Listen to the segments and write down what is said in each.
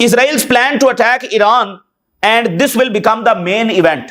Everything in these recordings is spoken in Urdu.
Israel's plan to attack Iran and this will become the main event.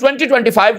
2025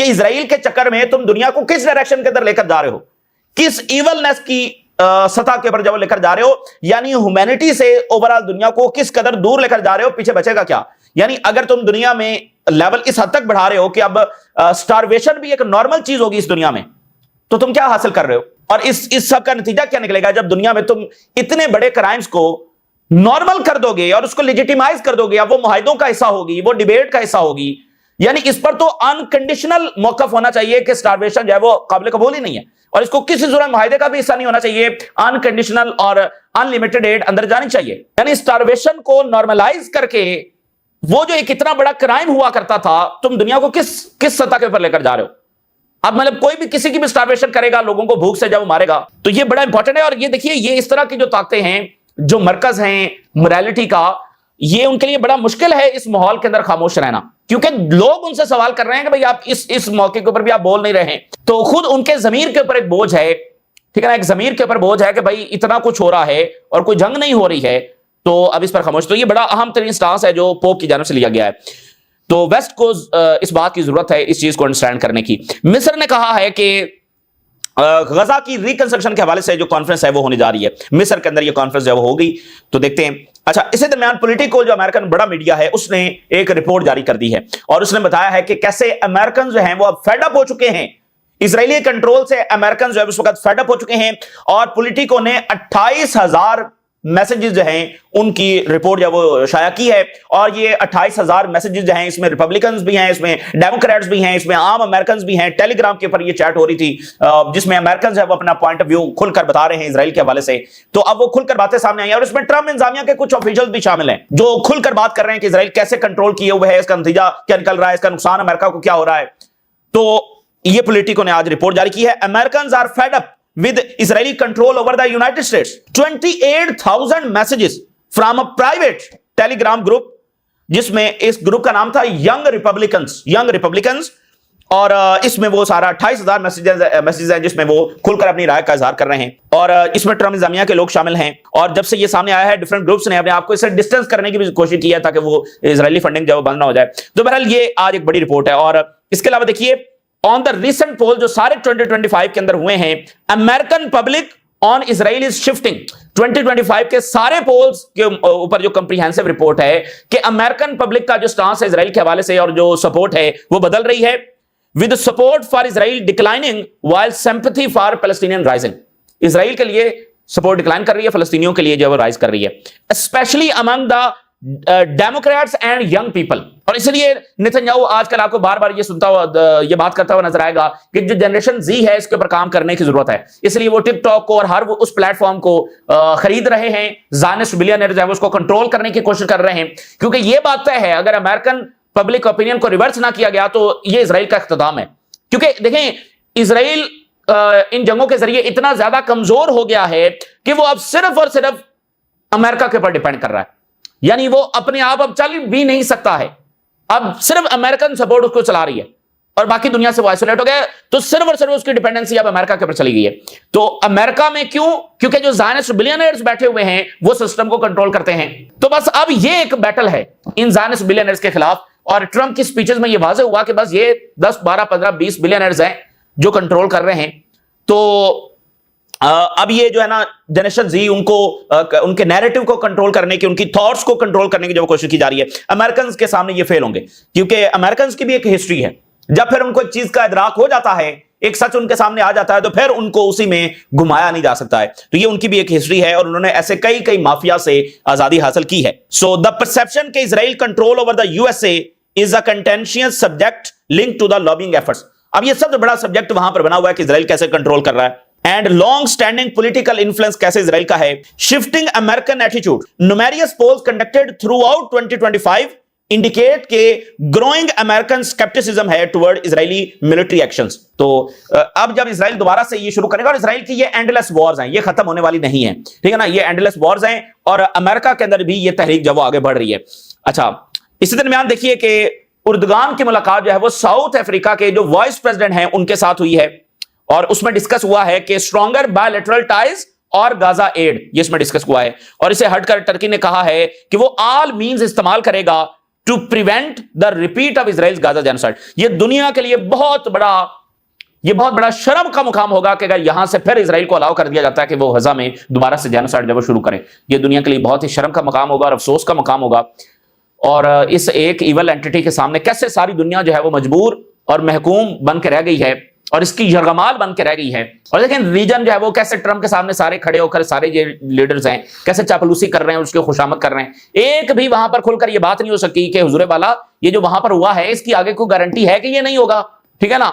کہ اسرائیل کے چکر میں تم دنیا کو کس ڈائریکشن کے اندر لے کر جا رہے ہو, کس ایولنس کی سطح کے اوپر جب لے کر جا رہے ہو, یعنی ہیومینٹی سے اوورآل دنیا کو کس قدر دور لے کر جا رہے ہو, پیچھے بچے گا کیا. یعنی اگر تم دنیا میں لیول اس حد تک بڑھا رہے ہو کہ اب سٹارویشن بھی ایک نارمل چیز ہوگی اس دنیا میں, تو تم کیا حاصل کر رہے ہو؟ اور اس سب کا نتیجہ کیا نکلے گا جب دنیا میں تم اتنے بڑے کرائمز کو نارمل کر دو گے اور اس کو لیجیٹیمائز کر دو گے, اب وہ معاہدوں کا حصہ ہوگی, وہ ڈیبیٹ کا حصہ ہوگی. یعنی اس پر تو انکنڈیشنل موقف ہونا چاہیے کہ سٹارویشن جو ہے وہ قابل قبول ہی نہیں ہے, اور اس کو کسی صورت معاہدے کا بھی حصہ نہیں ہونا چاہیے, انکنڈیشنل اور انلمیٹڈ ایڈ اندر جانی چاہیے. یعنی سٹارویشن کو نارملائز کر کے وہ جو ایک اتنا بڑا کرائم ہوا کرتا تھا, تم دنیا کو کس سطح کے اوپر لے کر جا رہے ہو. اب مطلب کوئی بھی کسی کی بھی سٹارویشن کرے گا, لوگوں کو بھوک سے جب مارے گا, تو یہ بڑا امپورٹنٹ ہے. اور یہ دیکھیے, یہ اس طرح کی جو طاقتیں ہیں, جو مرکز ہیں موریلٹی کا, یہ ان کے لیے بڑا مشکل ہے اس ماحول کے اندر خاموش رہنا, کیونکہ لوگ ان سے سوال کر رہے ہیں کہ بھئی آپ اس موقع کے اوپر بھی آپ بول نہیں رہے ہیں. تو خود ان کے ضمیر کے اوپر ایک بوجھ ہے, ٹھیک ہے نا, ایک ضمیر کے اوپر بوجھ ہے کہ بھئی اتنا کچھ ہو رہا ہے اور کوئی جنگ نہیں ہو رہی ہے, تو اب اس پر خاموش. تو یہ بڑا اہم ترین سٹانس ہے جو پوپ کی جانب سے لیا گیا ہے. تو ویسٹ کو اس بات کی ضرورت ہے اس چیز کو انڈرسٹینڈ کرنے کی. مصر نے کہا ہے کہ غزہ کی ریکنسٹرکشن کے حوالے سے جو کانفرنس ہے وہ ہونے جا رہی ہے, مصر کے اندر یہ کانفرنس جو ہو گئی, تو دیکھتے ہیں. اچھا, اسی درمیان پولیٹیکو جو امریکن بڑا میڈیا ہے, اس نے ایک رپورٹ جاری کر دی ہے اور اس نے بتایا ہے کہ کیسے امریکن جو ہیں وہ اب فیڈ اپ ہو چکے ہیں اسرائیلی کنٹرول سے. امریکن جو ہے اس وقت فیڈ اپ ہو چکے ہیں, اور پولیٹیکو نے 28,000 میسیجز جو ہیں ان کی رپورٹ جو وہ شائع کی ہے. اور یہ 28,000 میسیجز جو ہیں, اس میں ریپبلکنز بھی ہیں, اس میں ڈیموکریٹس بھی ہیں, اس میں عام امریکنز بھی ہیں. ٹیلی گرام کے اوپر یہ چیٹ ہو رہی تھی جس میں امریکنز ہے وہ اپنا پوائنٹ آف ویو کھل کر بتا رہے ہیں اسرائیل کے حوالے سے. تو اب وہ کھل کر باتیں سامنے آئی, اور اس میں ٹرمپ انتظامیہ کے کچھ آفیشلز بھی شامل ہیں جو کھل کر بات کر رہے ہیں کہ اسرائیل کیسے کنٹرول کیے ہوئے ہے, اس کا نتیجہ کیا نکل رہا ہے, اس کا نقصان امریکہ کو کیا ہو رہا ہے. تو یہ پولیٹیکو نے آج رپورٹ جاری کی ہے. Americans are fed up with Israeli control over the United States. 28,000 messages from a private telegram group, جس میں اس گروپ کا نام تھا Young Republicans, اور اس میں وہ سارا 28,000 میسیجز ہیں جس میں وہ کھل کر اپنی رائے کا اظہار کر رہے ہیں, اور اس میں ٹرمپ انتظامیہ کے لوگ شامل ہیں. اور جب سے یہ سامنے آیا ہے, ڈیفرنٹ گروپس نے اپنے آپ کو اس سے ڈسٹینس کرنے کی بھی کوشش کی ہے تاکہ وہ اسرائیلی فنڈنگ جو بند نہ ہو جائے. تو بہرحال یہ آج ایک بڑی رپورٹ ہے. اور اس کے علاوہ دیکھیے, on the recent poll جو سارے 2025 کے اندر ہوئے ہیں, American public on Israel is shifting. 2025 کے سارے پولز کے اوپر جو کمپریہنسو رپورٹ ہے کہ امریکن پبلک کا جو سٹانس ہے اسرائیل کے حوالے سے اور جو سپورٹ ہے وہ بدل رہی ہے. with support for Israel declining while sympathy for Palestinian rising. اسرائیل کے لیے سپورٹ ڈکلائن کر رہی ہے, فلسطینیوں کے لیے جو وہ رائز کر رہی ہے, especially among the democrats and young people. اور اس لیے نتنیاہو آج کل آپ کو بار بار یہ بات کرتا ہوا نظر آئے گا کہ جو جنریشن زی ہے اس کے اوپر کام کرنے کی ضرورت ہے. اس لیے وہ ٹک ٹاک کو اور ہر اس پلیٹ فارم کو خرید رہے ہیں, زائنسٹ بلینئرز ہیں وہ اس کو کنٹرول کرنے کی کوشش کر رہے ہیں, کیونکہ یہ بات طے ہے اگر امریکن پبلک اوپینین کو ریورس نہ کیا گیا تو یہ اسرائیل کا اختتام ہے. کیونکہ دیکھیں, اسرائیل ان جنگوں کے ذریعے اتنا زیادہ کمزور ہو گیا ہے کہ وہ اب صرف اور صرف امریکہ کے اوپر ڈیپینڈ کر رہا ہے. یعنی وہ اپنے آپ اب چل بھی نہیں سکتا ہے, اب صرف امریکن سپورٹ اس کو چلا رہی ہے اور باقی دنیا سے وہ آئسولیٹ ہو گیا. تو صرف اور صرف اس کی ڈیپینڈنسی اب امریکہ کے اوپر چلی گئی ہے. تو امریکہ میں کیوں؟ کیونکہ جو زائنسٹ بلینئرز بیٹھے ہوئے ہیں وہ سسٹم کو کنٹرول کرتے ہیں. تو بس اب یہ ایک بیٹل ہے ان زائنسٹ بلینئرز کے خلاف, اور ٹرمپ کی سپیچز میں یہ واضح ہوا کہ بس یہ 10 12 15 20 بلینئرز ہیں جو کنٹرول کر رہے ہیں. تو اب یہ جو ہے نا جنریشن زی, ان کو ان کے نیریٹو کو کنٹرول کرنے کی, ان کی تھاٹس کو کنٹرول کرنے کی جو کوشش کی جا رہی ہے, امریکنز کے سامنے یہ فیل ہوں گے. کیونکہ امریکنز کی بھی ایک ہسٹری ہے, جب پھر ان کو ایک چیز کا ادراک ہو جاتا ہے, ایک سچ ان کے سامنے آ جاتا ہے, تو پھر ان کو اسی میں گھمایا نہیں جا سکتا ہے. تو یہ ان کی بھی ایک ہسٹری ہے اور انہوں نے ایسے کئی مافیا سے آزادی حاصل کی ہے. سو دا پرسپشن کہ Israel control over the USA is a contentious subject linked to the lobbying efforts. اب یہ سب سے بڑا سبجیکٹ وہاں پر بنا ہوا ہے کہ اسرائیل کیسے کنٹرول کر رہا ہے, and long standing political influence کیسے اسرائیل کا ہے. Shifting American attitude. numerous polls conducted throughout 2025 indicate کہ growing American skepticism ہے toward Israeli military actions. تو اب جب اسرائیل دوبارہ سے یہ شروع کرے گا, اور اسرائیل کی یہ اینڈلیس وارز ہیں, یہ ختم ہونے والی نہیں ہیں, ٹھیک ہے نا, یہ اینڈلیس وارز ہیں, اور امریکہ کے اندر بھی یہ تحریک جب وہ آگے بڑھ رہی ہے. اچھا, اسی درمیان دیکھیے کہ اردگان کی ملاقات جو ہے وہ ساؤتھ افریقہ کے جو وائس پریزیڈنٹ ہیں ان کے ساتھ ہوئی ہے, اور اس میں ڈسکس ہوا ہے کہ اسٹرانگر بائیلیٹرل ٹائز اور غزہ ایڈ, یہ اس میں ڈسکس ہوا ہے. اور اسے ہٹ کر ٹرکی نے کہا ہے کہ وہ آل مینز استعمال کرے گا to prevent the repeat of Israel's Gaza genocide. یہ دنیا کے لیے بہت بڑا شرم کا مقام ہوگا کہ اگر یہاں سے پھر اسرائیل کو الاؤ کر دیا جاتا ہے کہ وہ غزہ میں دوبارہ سے جینوسائیڈ جب وہ شروع کریں. یہ دنیا کے لیے بہت ہی شرم کا مقام ہوگا اور افسوس کا مقام ہوگا. اور اس ایک ایول اینٹی کے سامنے کیسے ساری دنیا جو ہے وہ مجبور اور محکوم بن کے رہ گئی ہے اور اس کی یرغمال بن کے رہ گئی ہے. اور لیکن ریجن جو ہے وہ کیسے ٹرمپ کے سامنے سارے کھڑے ہو کر سارے یہ لیڈرز ہیں کیسے چاپلوسی کر رہے ہیں, اس کی خوشامد کر رہے ہیں. ایک بھی وہاں پر کھل کر یہ بات نہیں ہو سکی کہ حضور والا یہ جو وہاں پر ہوا ہے اس کی آگے کوئی گارنٹی ہے کہ یہ نہیں ہوگا, ٹھیک ہے نا.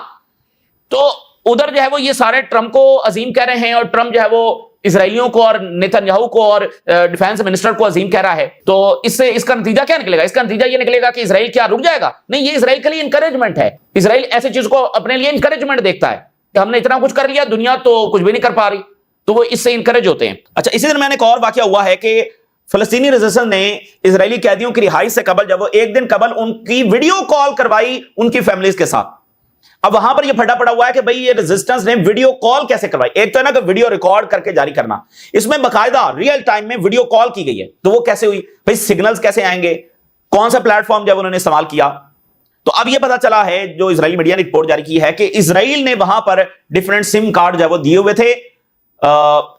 تو ادھر جو ہے وہ یہ سارے ٹرمپ کو عظیم کہہ رہے ہیں اور ٹرمپ جو ہے وہ اسرائیلیوں کو اور نیتن یاہو کو اور ڈیفینس منسٹر کو عظیم کہہ رہا ہے. تو اس کا نتیجہ کیا نکلے گا؟ اس کا نتیجہ یہ نکلے گا کہ اسرائیل کیا رک جائے گا؟ نہیں, یہ اسرائیل کے لیے انکریجمنٹ ہے. اسرائیل ایسی چیز کو اپنے لیے انکریجمنٹ دیکھتا ہے کہ ہم نے اتنا کچھ کر لیا, دنیا تو کچھ بھی نہیں کر پا رہی, تو وہ اس سے انکریج ہوتے ہیں. اچھا, اسی دن میں نے ایک اور واقعہ ہوا ہے کہ فلسطینی ریزسٹنس نے اسرائیلی قیدیوں کی رہائی سے قبل جب وہ ایک دن قبل ان کی ویڈیو کال کروائی ان کی فیملیز کے ساتھ. اب وہاں پر یہ پھٹا پڑا ہوا ہے کہ بھئی یہ ریزسٹنس نے ویڈیو کال کیسے کروائی. ایک تو ہے نا کہ ویڈیو ریکارڈ کر کے جاری کرنا, اس میں باقاعدہ ریئل ٹائم میں ویڈیو کال کی گئی ہے. تو وہ کیسے ہوئی بھئی؟ سگنلز کیسے آئیں گے, کون سا پلیٹ فارم جب انہوں نے استعمال کیا. تو اب یہ پتا چلا ہے, جو اسرائیلی میڈیا نے رپورٹ جاری کی ہے, کہ اسرائیل نے وہاں پر ڈیفرنٹ سم کارڈ جو وہ دیے ہوئے تھے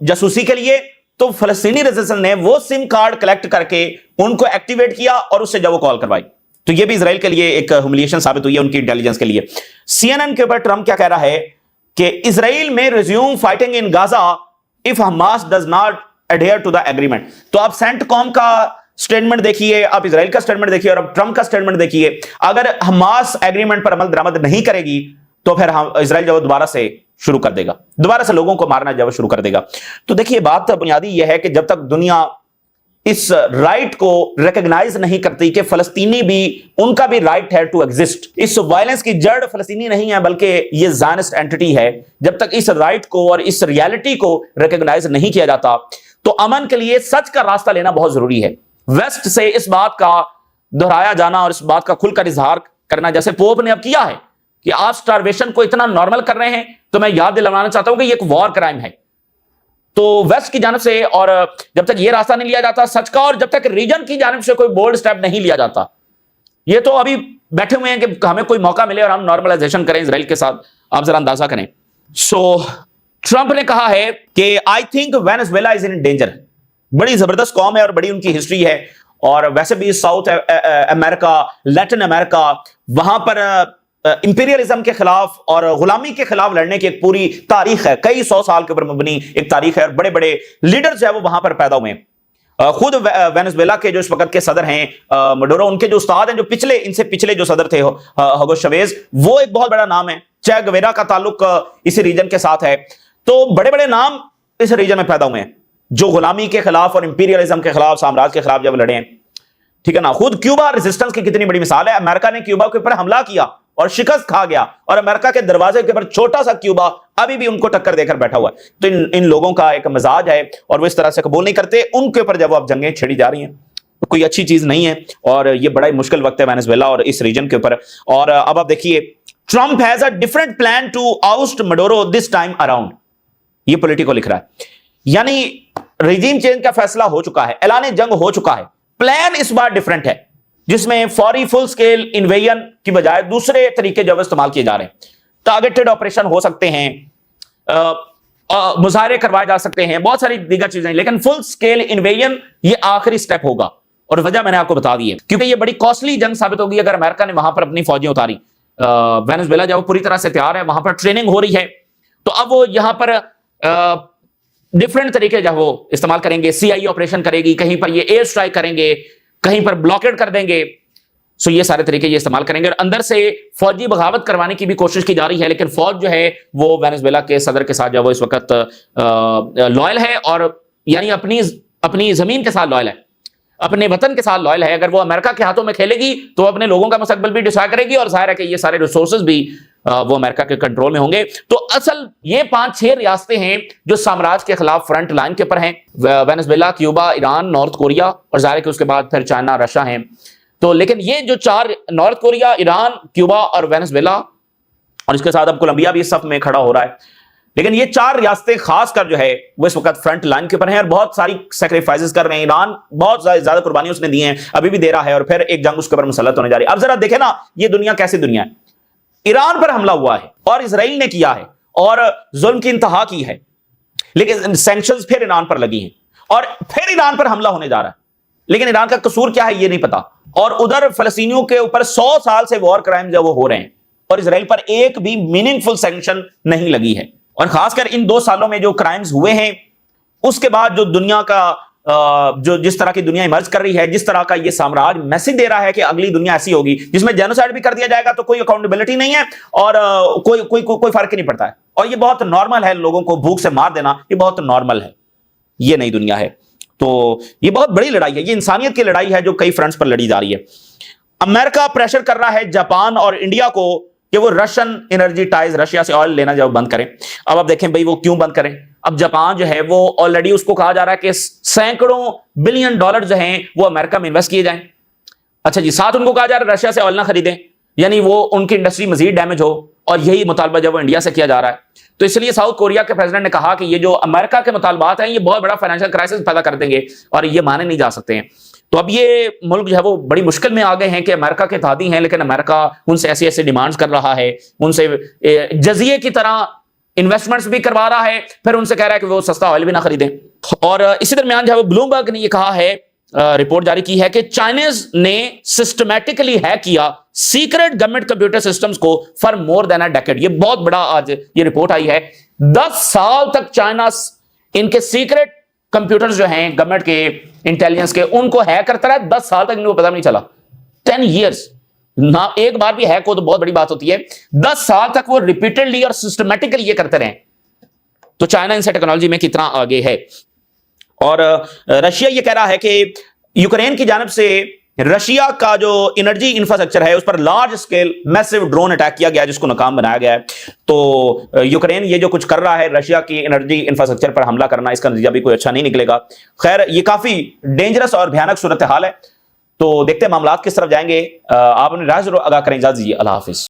جاسوسی کے لیے. تو فلسطینی ریزسٹنس نے وہ سم کارڈ کلیکٹ کر کے ان کو ایکٹیویٹ کیا اور اس سے جب وہ کال کروائی. تو یہ بھی اسرائیل کے لیے ایک ہیوملیشن ثابت ہوئی ہے ان کی انٹیلیجنس کے لیے. سی این این کے اوپر ٹرمپ کیا کہہ رہا ہے کہ اسرائیل میں resume fighting in Gaza of Hamas does not adhere to the agreement. تو آپ سینٹ کام کا سٹیٹمنٹ دیکھیے, آپ اسرائیل کا سٹیٹمنٹ دیکھیے اور اب ٹرمپ کا سٹیٹمنٹ دیکھیے. اگر حماس ایگریمنٹ پر عمل درآمد نہیں کرے گی تو پھر اسرائیل جب دوبارہ سے شروع کر دے گا, دوبارہ سے لوگوں کو مارنا جب شروع کر دے گا. تو دیکھیے بات بنیادی یہ ہے کہ جب تک دنیا اس رائٹ کو ریکگنائز نہیں کرتی کہ فلسطینی بھی ان کا بھی رائٹ ہے ٹو ایگزسٹ, اس وائلنس کی جڑ فلسطینی نہیں ہے بلکہ یہ زائنسٹ اینٹی ہے, جب تک اس رائٹ کو اور اس ریالٹی کو ریکگنائز نہیں کیا جاتا تو امن کے لیے سچ کا راستہ لینا بہت ضروری ہے. ویسٹ سے اس بات کا دہرایا جانا اور اس بات کا کھل کر اظہار کرنا, جیسے پوپ نے اب کیا ہے کہ آپ سٹارویشن کو اتنا نارمل کر رہے ہیں, تو میں یاد دلانا چاہتا ہوں کہ یہ ایک وار کرائم ہے. تو ویسٹ کی جانب سے اور جب تک یہ راستہ نہیں لیا جاتا سچ کا, اور جب تک ریجن کی جانب سے کوئی بولڈ سٹیپ نہیں لیا جاتا, یہ تو ابھی بیٹھے ہوئے ہیں کہ ہمیں کوئی موقع ملے اور ہم نارملائزیشن کریں اسرائیل کے ساتھ. آپ ذرا اندازہ کریں. سو ٹرمپ نے کہا ہے کہ I think Venezuela is in danger. بڑی زبردست قوم ہے اور بڑی ان کی ہسٹری ہے, اور ویسے بھی ساؤتھ امریکہ, لیٹن امریکہ, وہاں پر امپیریلزم کے خلاف اور غلامی کے خلاف لڑنے کی ایک پوری تاریخ ہے, کئی 100 سال کے اوپر مبنی ایک تاریخ ہے, اور بڑے بڑے لیڈرز ہیں وہ وہاں پر پیدا ہوئے. خود وینزویلا کے جو اس وقت کے صدر ہیں مڈورو, ان کے جو استاد ہیں, جو ان سے پچھلے جو صدر تھے ہوگو شویز, وہ ایک بہت بڑا نام ہے. چے گویرا کا تعلق اسی ریجن کے ساتھ ہے. تو بڑے بڑے نام اس ریجن میں پیدا ہوئے ہیں جو غلامی کے خلاف اور امپیریلزم کے خلاف, سامراج کے خلاف جب لڑے ہیں, ٹھیک ہے نا. خود کیوبا ریزسٹنس کی کتنی بڑی مثال ہے. امریکہ نے کیوبا کے اوپر حملہ کیا اور شکست کھا گیا, اور امریکہ کے دروازے کے اوپر چھوٹا سا کیوبا ابھی بھی ان کو ٹکر دے کر بیٹھا ہوا ہے. تو ان لوگوں کا ایک مزاج ہے اور وہ اس طرح سے قبول نہیں کرتے. ان کے اوپر جب اب جنگیں چھڑی جا رہی ہیں تو کوئی اچھی چیز نہیں ہے, اور یہ بڑا ہی مشکل وقت ہے وینزویلا اور اس ریجن کے اوپر. اور اب آپ دیکھیے, Trump has a different plan to oust Maduro this time around. یہ پولیٹیکو لکھ رہا ہے, یعنی ریجیم چینج کا فیصلہ ہو چکا ہے, اعلان جنگ ہو چکا ہے, پلان اس بار ڈفرنٹ ہے, جس میں فوری فل سکیل انویژن کی بجائے دوسرے طریقے جو استعمال کیے جا رہے ہیں. ٹارگیٹڈ آپریشن ہو سکتے ہیں, مظاہرے کروائے جا سکتے ہیں, بہت ساری دیگر چیزیں, لیکن فل سکیل انویژن یہ آخری سٹیپ ہوگا. اور وجہ میں نے آپ کو بتا دی ہے, کیونکہ یہ بڑی کاسٹلی جنگ ثابت ہوگی اگر امریکہ نے وہاں پر اپنی فوجیں اتاری. وینزویلا جب پوری طرح سے تیار ہے, وہاں پر ٹریننگ ہو رہی ہے, تو اب وہ یہاں پر ڈفرنٹ طریقے جو وہ استعمال کریں گے. سی آئی آپریشن کرے گی, کہیں پر یہ ایئر اسٹرائک کریں گے, کہیں پر بلاکیڈ کر دیں گے. سو یہ سارے طریقے یہ استعمال کریں گے, اور اندر سے فوجی بغاوت کروانے کی بھی کوشش کی جا رہی ہے. لیکن فوج جو ہے وہ وینزویلا کے صدر کے ساتھ جو وہ اس وقت لوئل ہے, اور یعنی اپنی زمین کے ساتھ لوئل ہے, اپنے وطن کے ساتھ لوئل ہے. اگر وہ امریکہ کے ہاتھوں میں کھیلے گی تو اپنے لوگوں کا مستقبل بھی ڈیسائیڈ کرے گی, اور ظاہر ہے کہ یہ سارے ریسورسز بھی وہ امریکہ کے کنٹرول میں ہوں گے. تو اصل یہ 5-6 ریاستیں ہیں جو سامراج کے خلاف فرنٹ لائن کے پر ہیں, Venezuela, Cuba, Iran, north Korea, اور ظاہر ہے کہ اس کے بعد پھر چائنا, رشیا ہیں. تو لیکن یہ جو 4, نارتھ کوریا, ایران, کیوبا اور وینزویلا, اور اس کے ساتھ اب کولمبیا بھی اس صف میں کھڑا ہو رہا ہے, لیکن یہ 4 ریاستیں خاص کر جو ہے وہ اس وقت فرنٹ لائن کے اوپر ہیں اور بہت ساری سیکریفائسز کر رہے ہیں. ایران بہت زیادہ قربانی اس نے دی ہیں, ابھی بھی دے رہا ہے, اور پھر ایک جنگ اس کے اوپر مسلط ہونے جا رہی ہے. اب ذرا دیکھیں نا یہ دنیا کیسی دنیا ہے. ایران پر حملہ ہوا ہے اور اسرائیل نے کیا ہے اور ظلم کی انتہا کی ہے, لیکن سینکشنز پھر ایران پر لگی ہیں اور پھر ایران پر حملہ ہونے جا رہا ہے. لیکن ایران کا قصور کیا ہے یہ نہیں پتا, اور ادھر فلسطینیوں کے اوپر 100 سال سے وار کرائم جو وہ ہو رہے ہیں اور اسرائیل پر ایک بھی میننگ فل سینکشن نہیں لگی ہے. اور خاص کر ان 2 سالوں میں جو کرائمز ہوئے ہیں اس کے بعد جو دنیا کا جو جس طرح کی دنیا ایمرج کر رہی ہے, جس طرح کا یہ سامراج میسج دے رہا ہے کہ اگلی دنیا ایسی ہوگی جس میں جینوسائیڈ بھی کر دیا جائے گا تو کوئی اکاؤنٹیبلٹی نہیں ہے اور کوئی فرق ہی نہیں پڑتا ہے, اور یہ بہت نارمل ہے, لوگوں کو بھوک سے مار دینا یہ بہت نارمل ہے. یہ نئی دنیا ہے. تو یہ بہت بڑی لڑائی ہے, یہ انسانیت کی لڑائی ہے جو کئی فرنٹس پر لڑی جا رہی ہے. امریکہ پریشر کر رہا ہے جاپان اور انڈیا کو کہ وہ رشین انرجی ٹائز, رشیا سے آئل لینا جو بند کریں. اب آپ دیکھیں بھائی وہ کیوں بند کریں. اب جاپان جو ہے وہ آلریڈی اس کو کہا جا رہا ہے کہ سینکڑوں بلین ڈالر جو ہیں وہ امریکہ میں انویسٹ کیے جائیں. اچھا جی, ساتھ ان کو کہا جا رہا ہے رشیا سے آئل نہ خریدیں, یعنی وہ ان کی انڈسٹری مزید ڈیمیج ہو, اور یہی مطالبہ جب وہ انڈیا سے کیا جا رہا ہے. تو اس لیے ساؤتھ کوریا کے پریزیڈنٹ نے کہا کہ یہ جو امریکہ کے مطالبات ہیں یہ بہت بڑا فائنینشیل کرائسس پیدا کر دیں گے اور یہ مانے نہیں جا سکتے ہیں. تو اب یہ ملک جو ہے وہ بڑی مشکل میں آ گئے ہیں کہ امریکہ کے اتحادی ہیں, لیکن امریکہ ان سے ایسی ایسی ڈیمانڈز کر رہا ہے, ان سے جزیے کی طرح انویسٹمنٹس بھی کروا رہا ہے, پھر ان سے کہہ رہا ہے کہ وہ سستا آئل بھی نہ خریدیں. اور اسی درمیان جو ہے وہ بلومبرگ نے یہ کہا ہے, رپورٹ جاری کی ہے کہ چائنیز نے سسٹمیٹکلی ہیک کیا سیکرٹ گورنمنٹ کمپیوٹر سسٹمز کو for more than a decade. یہ بہت بڑا آج یہ رپورٹ آئی ہے. 10 سال تک چائنا ان کے سیکرٹ کمپیوٹر جو ہیں گورنمنٹ کے انٹیلیجنس کے ان کو ہیک کرتا رہا. 10 سال تک ان کو پتہ نہیں چلا. 10 ایئرس نہ ایک بار بھی ہیک ہو تو بہت بڑی بات ہوتی ہے. 10 سال تک وہ ریپیٹڈلی اور سسٹمیٹکلی یہ کرتے رہے. تو چائنا ان سے ٹیکنالوجی میں کتنا آگے ہے. اور رشیا یہ کہہ رہا ہے کہ یوکرین کی جانب سے رشیا کا جو انرجی انفراسٹرکچر ہے اس پر لارج اسکیل میسو ڈرون اٹیک کیا گیا جس کو ناکام بنایا گیا ہے. تو یوکرین یہ جو کچھ کر رہا ہے رشیا کی انرجی انفراسٹرکچر پر حملہ کرنا, اس کا نتیجہ بھی کوئی اچھا نہیں نکلے گا. خیر یہ کافی ڈینجرس اور بھیانک صورتحال ہے. تو دیکھتے ہیں معاملات کس طرف جائیں گے. آپ اپنی رائے ضرور آگاہ کریں. اجازت دیجیے, اللہ حافظ.